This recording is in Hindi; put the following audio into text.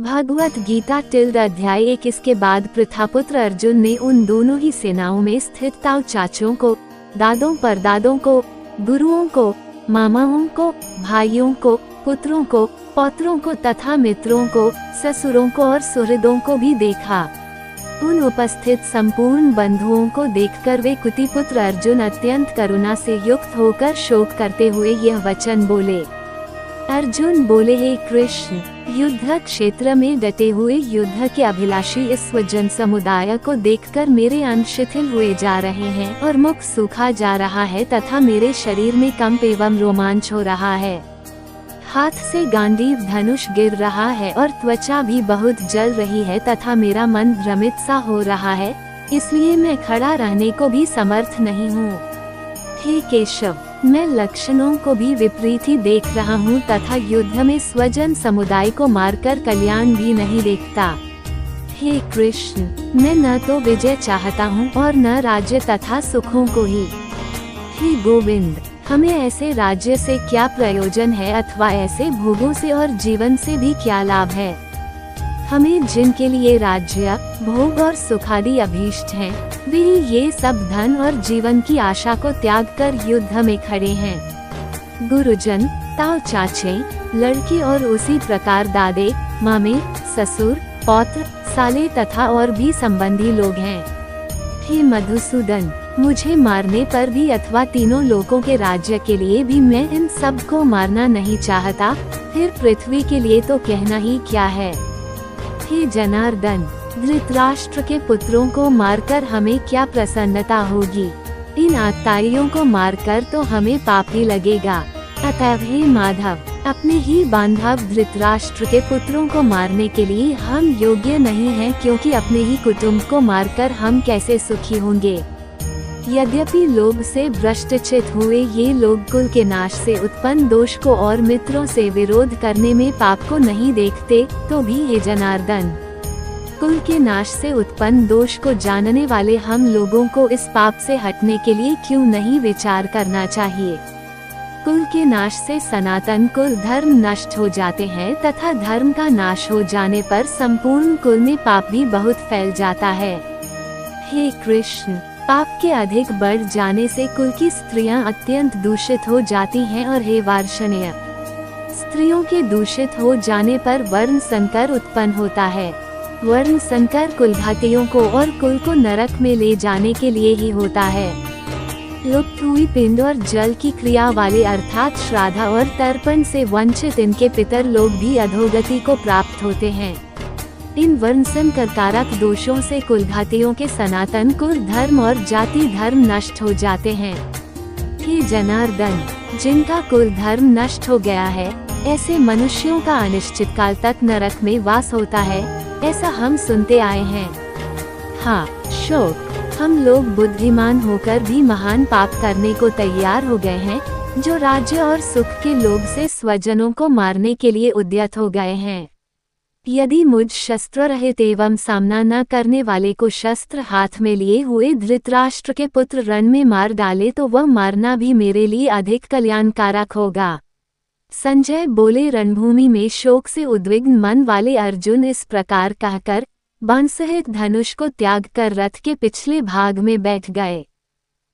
भगवत गीता अध्याय 1। इसके बाद प्रथापुत्र अर्जुन ने उन दोनों ही सेनाओं में स्थित ताऊ चाचों को, दादों परदादों को, गुरुओं को, मामाओं को, भाइयों को, पुत्रों को, पौत्रों को तथा मित्रों को, ससुरों को और सुहृदों को भी देखा। उन उपस्थित संपूर्ण बंधुओं को देखकर वे कुतिपुत्र अर्जुन अत्यंत करुणा से युक्त होकर शोक करते हुए यह वचन बोले। अर्जुन बोले, हे कृष्ण, युद्ध क्षेत्र में डटे हुए युद्ध के अभिलाषी इस जन समुदाय को देखकर मेरे अंग शिथिल हुए जा रहे हैं और मुख सूखा जा रहा है तथा मेरे शरीर में कंप एवं रोमांच हो रहा है। हाथ से गांडीव धनुष गिर रहा है और त्वचा भी बहुत जल रही है तथा मेरा मन भ्रमित सा हो रहा है, इसलिए मैं खड़ा रहने को भी समर्थ नहीं हूँ। हे केशव, मैं लक्षणों को भी विपरीत ही देख रहा हूँ तथा युद्ध में स्वजन समुदाय को मारकर कल्याण भी नहीं देखता। हे कृष्ण, मैं न तो विजय चाहता हूँ और न राज्य तथा सुखों को ही। हे गोविंद, हमें ऐसे राज्य से क्या प्रयोजन है अथवा ऐसे भोगों से और जीवन से भी क्या लाभ है। हमें जिनके लिए राज्य, भोग और सुखादि अभीष्ट हैं, वे ये सब धन और जीवन की आशा को त्याग कर युद्ध में खड़े हैं। गुरुजन, ताऊ चाचे, लड़के और उसी प्रकार दादे, मामे, ससुर, पौत्र, साले तथा और भी संबंधी लोग हैं। हे मधुसूदन, मुझे मारने पर भी अथवा तीनों लोकों के राज्य के लिए भी मैं इन सब को मारना नहीं चाहता, फिर पृथ्वी के लिए तो कहना ही क्या है। हे जनार्दन, धृतराष्ट्र के पुत्रों को मारकर हमें क्या प्रसन्नता होगी। इन आत्ताइयों को मारकर तो हमें पाप ही लगेगा। अतएव हे माधव, अपने ही बांधव धृतराष्ट्र के पुत्रों को मारने के लिए हम योग्य नहीं हैं, क्योंकि अपने ही कुटुंब को मारकर हम कैसे सुखी होंगे। यद्यपि लोभ से भ्रष्टचित हुए ये लोग कुल के नाश से उत्पन्न दोष को और मित्रों से विरोध करने में पाप को नहीं देखते, तो भी हे जनार्दन, कुल के नाश से उत्पन्न दोष को जानने वाले हम लोगों को इस पाप से हटने के लिए क्यों नहीं विचार करना चाहिए। कुल के नाश से सनातन कुल धर्म नष्ट हो जाते हैं तथा धर्म का नाश हो जाने पर संपूर्ण कुल में पाप भी बहुत फैल जाता है। हे कृष्ण, पाप के अधिक बढ़ जाने से कुल की स्त्रियां अत्यंत दूषित हो जाती हैं और हे वार्ष्णेय, स्त्रियों के दूषित हो जाने पर वर्ण संकर उत्पन्न होता है। वर्ण संकर कुलघातियों को और कुल को नरक में ले जाने के लिए ही होता है। लुप्त हुई पिंड और जल की क्रिया वाले अर्थात श्राद्ध और तर्पण से वंचित इनके पितर लोग भी अधोगति को प्राप्त होते हैं। इन वर्ण संकर कारक दोषों से कुलघातियों के सनातन कुल धर्म और जाति धर्म नष्ट हो जाते हैं। हे जनार्दन, जिनका कुल धर्म नष्ट हो गया है, ऐसे मनुष्यों का अनिश्चित काल तक नरक में वास होता है, ऐसा हम सुनते आए हैं। हाँ शोक, हम लोग बुद्धिमान होकर भी महान पाप करने को तैयार हो गए हैं, जो राज्य और सुख के लोभ से स्वजनों को मारने के लिए उद्यत हो गए हैं। यदि मुझ शस्त्र रहित एवं सामना न करने वाले को शस्त्र हाथ में लिए हुए धृतराष्ट्र के पुत्र रण में मार डाले तो वह मारना भी मेरे लिए अधिक कल्याणकारक होगा। संजय बोले, रणभूमि में शोक से उद्विग्न मन वाले अर्जुन इस प्रकार कहकर बाण सहित धनुष को त्याग कर रथ के पिछले भाग में बैठ गए।